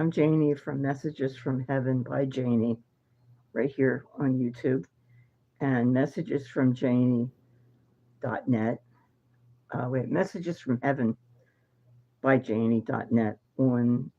I'm Jaynee from Messages from Heaven by Jaynee, right here on YouTube, and messagesfromjaynee.net. Messages from Heaven by Jaynee.net on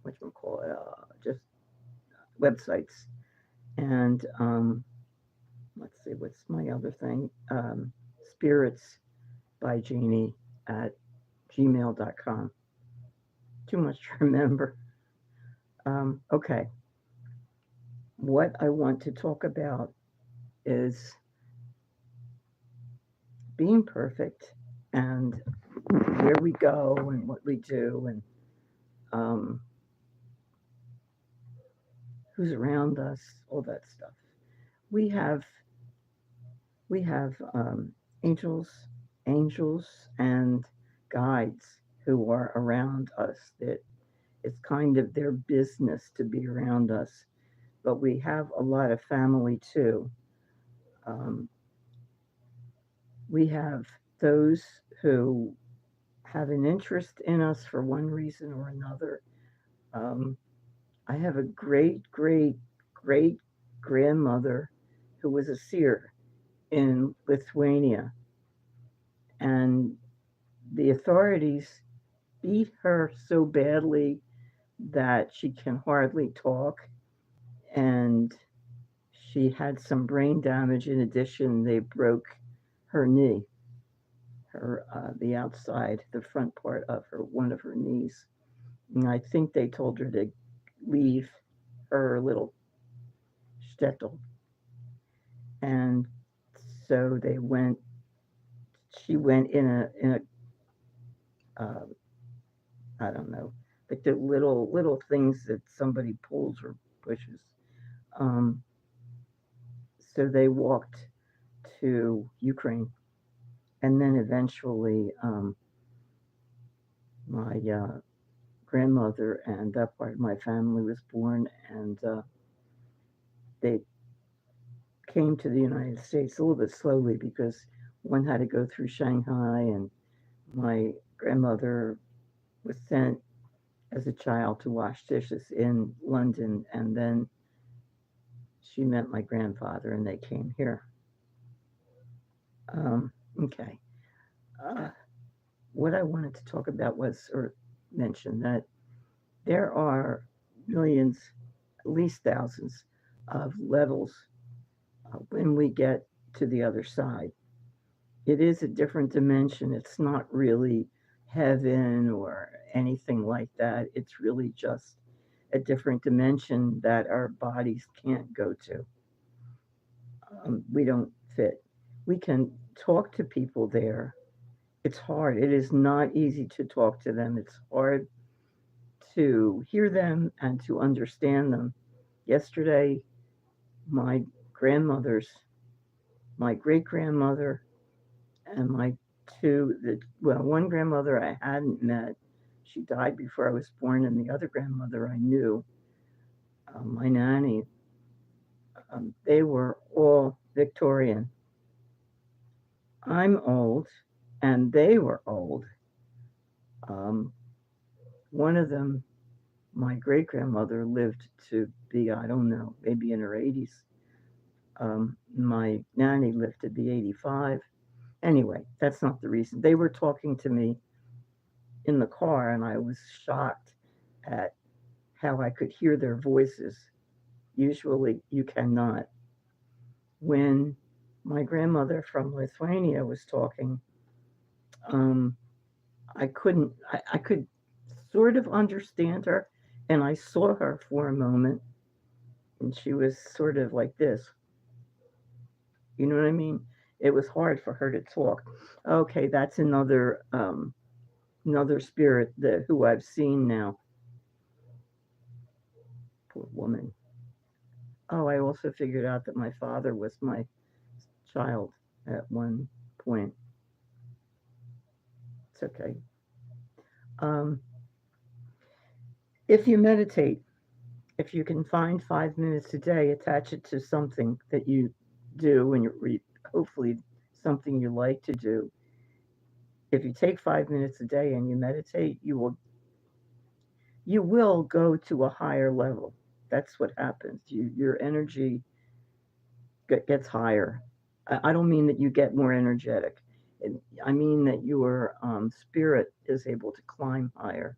what you call it, just websites. And let's see, what's my other thing? Spirits by Jaynee at gmail.com. Too much to remember. Okay, what I want to talk about is being perfect and where we go and what we do and um, who's around us, all that stuff. We have we have angels, angels and guides who are around us. That it's kind of their business to be around us. But we have a lot of family too. Um, we have those who have an interest in us for one reason or another. Um, I have a great grandmother who was a seer in Lithuania, and the authorities beat her so badly that she can hardly talk, and she had some brain damage. In addition, they broke her knee, her the outside, the front part of her one of her knees. And I think they told her to leave her little shtetl, and so they went. She went in a I don't know, like the little things that somebody pulls or pushes. Um, so they walked to Ukraine, and then eventually my grandmother and that part of my family was born, and they came to the United States a little bit slowly because one had to go through Shanghai, and my grandmother was sent as a child to wash dishes in London, and then she met my grandfather, and they came here. Okay. Uh, what I wanted to talk about was, or mention, that there are millions, at least thousands, of levels when we get to the other side. It is a different dimension. It's not really heaven or anything like that. It's really just a different dimension that our bodies can't go to. We don't fit. We can talk to people there. It's hard. It is not easy to talk to them. It's hard to hear them and to understand them. Yesterday, my grandmother's, my great grandmother, and my one grandmother I hadn't met. She died before I was born, and the other grandmother I knew, my nanny, they were all Victorian. I'm old, and they were old. Um, one of them, my great grandmother, lived to be, I don't know, maybe in her 80s. My nanny lived to be 85. Anyway, that's not the reason. They were talking to me in the car, and I was shocked at how I could hear their voices. Usually, you cannot. When my grandmother from Lithuania was talking, um, I could sort of understand her, and I saw her for a moment, and she was sort of like this. You know what I mean? It was hard for her to talk. Okay, that's another spirit that who I've seen now. Poor woman. Oh, I also figured out that my father was my child at one point. It's okay. Um, if you meditate, if you can find 5 minutes a day, attach it to something that you do, and hopefully something you like to do. If you take 5 minutes a day and you meditate, you will you will go to a higher level. That's what happens. Your energy gets higher. I don't mean that you get more energetic. I mean that your spirit is able to climb higher,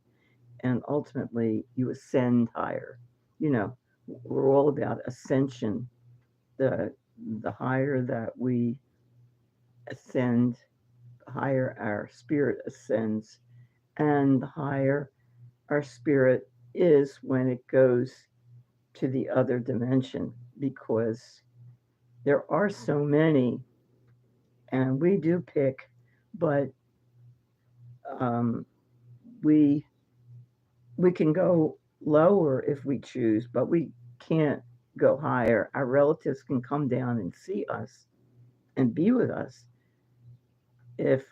and ultimately you ascend higher. You know, we're all about ascension. The the higher that we ascend, the higher our spirit ascends, and the higher our spirit is when it goes to the other dimension, because there are so many, and we do pick, but um, we we can go lower if we choose, but we can't go higher. Our relatives can come down and see us and be with us if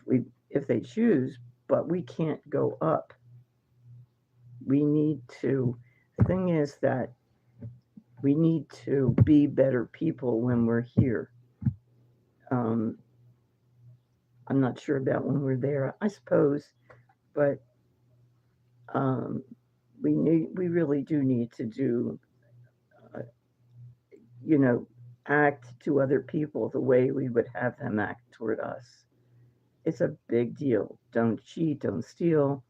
they choose, but we can't go up. We need to. The thing is that we need to be better people when we're here. Um, I'm not sure about when we're there, I suppose, but um, we really do need to do, uh, you know, act to other people the way we would have them act toward us. It's a big deal. Don't cheat, don't steal.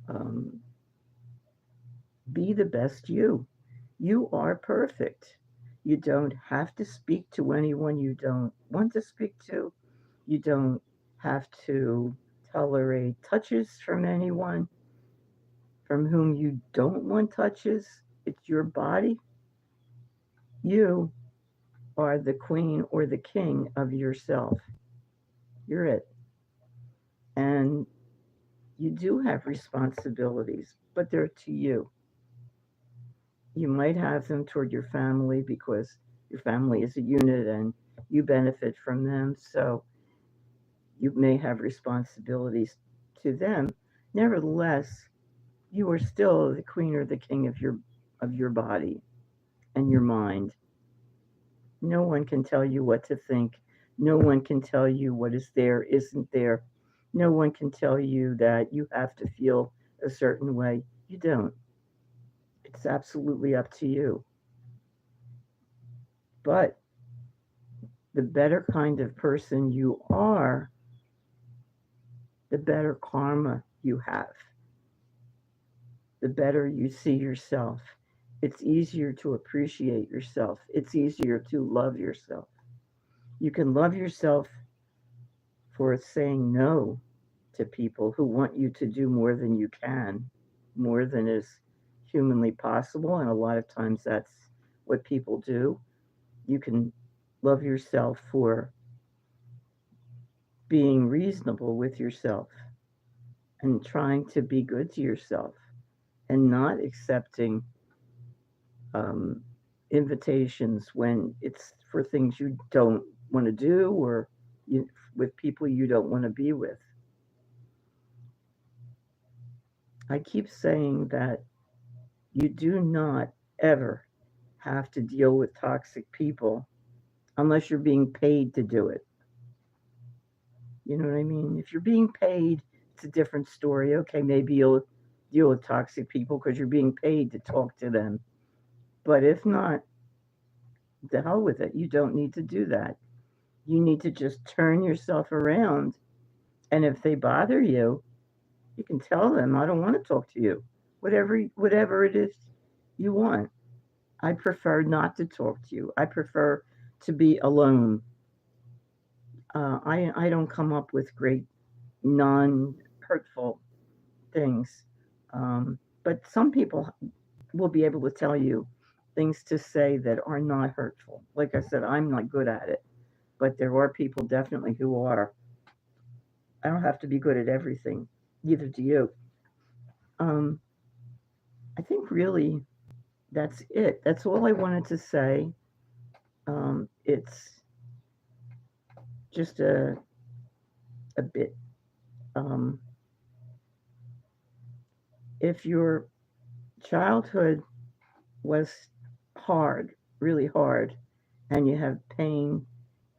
Um, be the best you. You are perfect. You don't have to speak to anyone you don't want to speak to. You don't have to tolerate touches from anyone from whom you don't want touches. It's your body. You are the queen or the king of yourself. You're it. And you do have responsibilities, but they're to you. You might have them toward your family because your family is a unit and you benefit from them. So you may have responsibilities to them. Nevertheless, you are still the queen or the king of your body and your mind. No one can tell you what to think. No one can tell you what is there, isn't there. No one can tell you that you have to feel a certain way. You don't. It's absolutely up to you. But the better kind of person you are, the better karma you have, the better you see yourself. It's easier to appreciate yourself. It's easier to love yourself. You can love yourself for saying no to people who want you to do more than you can, more than is humanly possible. And a lot of times that's what people do. You can love yourself for being reasonable with yourself and trying to be good to yourself and not accepting um, invitations when it's for things you don't want to do or with people you don't want to be with. I keep saying that you do not ever have to deal with toxic people unless you're being paid to do it. You know what I mean? If you're being paid, it's a different story. Okay, maybe you'll deal with toxic people because you're being paid to talk to them. But if not, the hell with it. You don't need to do that. You need to just turn yourself around. And if they bother you can tell them, I don't want to talk to you. Whatever it is you want. I prefer not to talk to you. I prefer to be alone. I don't come up with great non hurtful things. But some people will be able to tell you things to say that are not hurtful. Like I said, I'm not good at it, but there are people definitely who are. I don't have to be good at everything, neither do you. Um, I think really that's it. That's all I wanted to say. It's just a bit. Um, if your childhood was hard, really hard, and you have pain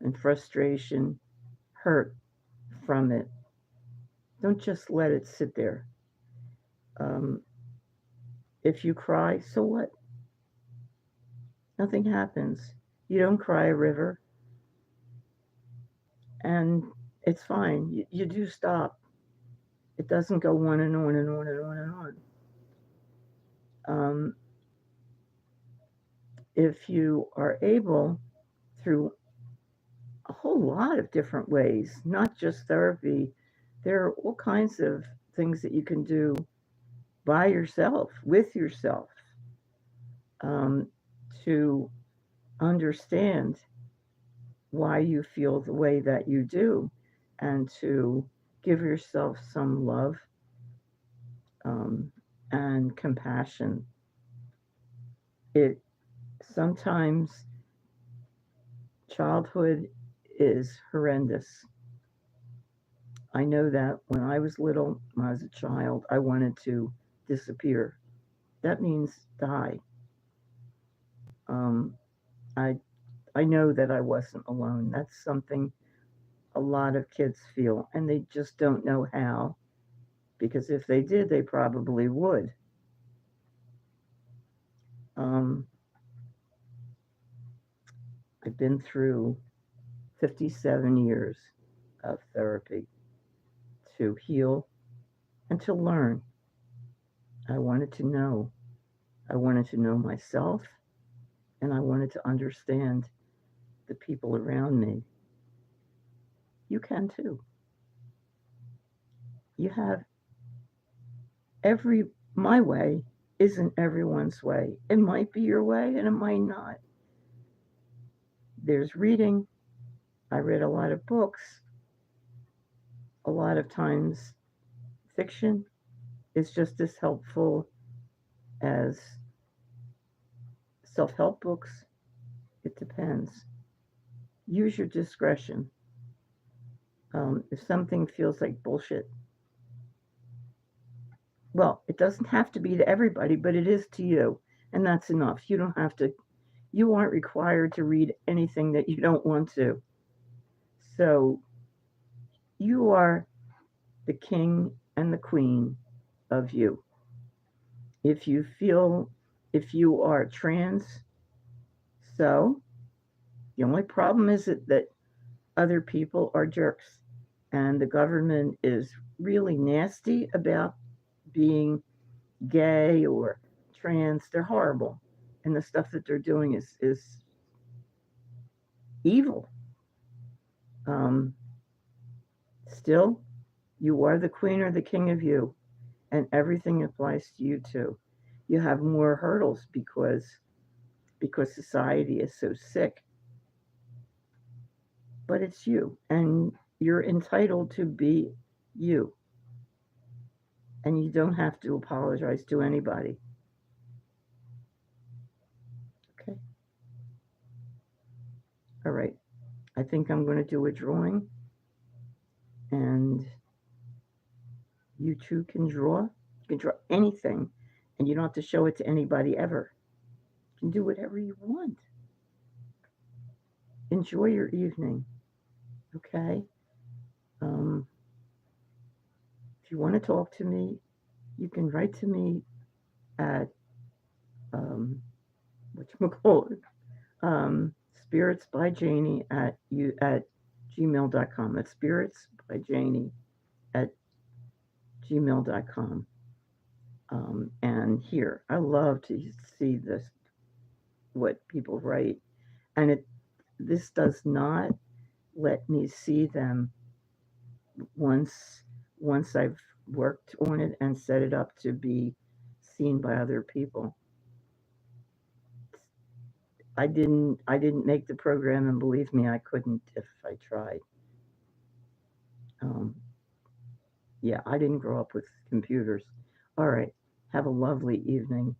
and frustration, hurt from it, don't just let it sit there. Um, If you cry, so what? Nothing happens. You don't cry a river, and it's fine. You do stop. It doesn't go on and on and on and on and on. If you are able, through a whole lot of different ways, not just therapy, there are all kinds of things that you can do by yourself, with yourself, um, to understand why you feel the way that you do, and to give yourself some love, um, and compassion. It sometimes childhood is horrendous. I know that when I was little, when I was a child, I wanted to disappear. That means die. Um, I I know that I wasn't alone. That's something a lot of kids feel, and they just don't know how. Because if they did, they probably would. Um, I've been through 57 years of therapy to heal and to learn. I wanted to know. I wanted to know myself, and I wanted to understand the people around me. You can too. You have my way isn't everyone's way. It might be your way and it might not. There's reading. I read a lot of books. A lot of times, fiction is just as helpful as self help books. It depends. Use your discretion. If something feels like bullshit, well, it doesn't have to be to everybody, but it is to you. And that's enough. You don't have to, you aren't required to read anything that you don't want to. So you are the king and the queen of you. If you feel, if you are trans, so the only problem is that other people are jerks, and the government is really nasty about being gay or trans. They're horrible, and the stuff that they're doing is evil. Um, Still, you are the queen or the king of you, and everything applies to you too. You have more hurdles because society is so sick, but it's you, and you're entitled to be you, and you don't have to apologize to anybody. Okay. All right. I think I'm going to do a drawing, and you too can draw. You can draw anything, and you don't have to show it to anybody ever. You can do whatever you want. Enjoy your evening. Okay. Um, if you want to talk to me, you can write to me at whatchamacallit, SpiritsbyJaynee at gmail.com. That's SpiritsbyJaynee at gmail.com. And here, I love to see this, what people write, and this does not let me see them once I've worked on it and set it up to be seen by other people. I didn't make the program, and believe me, I couldn't if I tried. Um, yeah, I didn't grow up with computers. All right, have a lovely evening.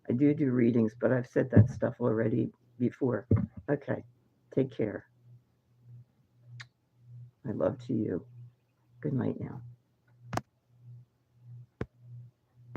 I do readings, but I've said that stuff already before. Okay, take care. My love to you. Good night now.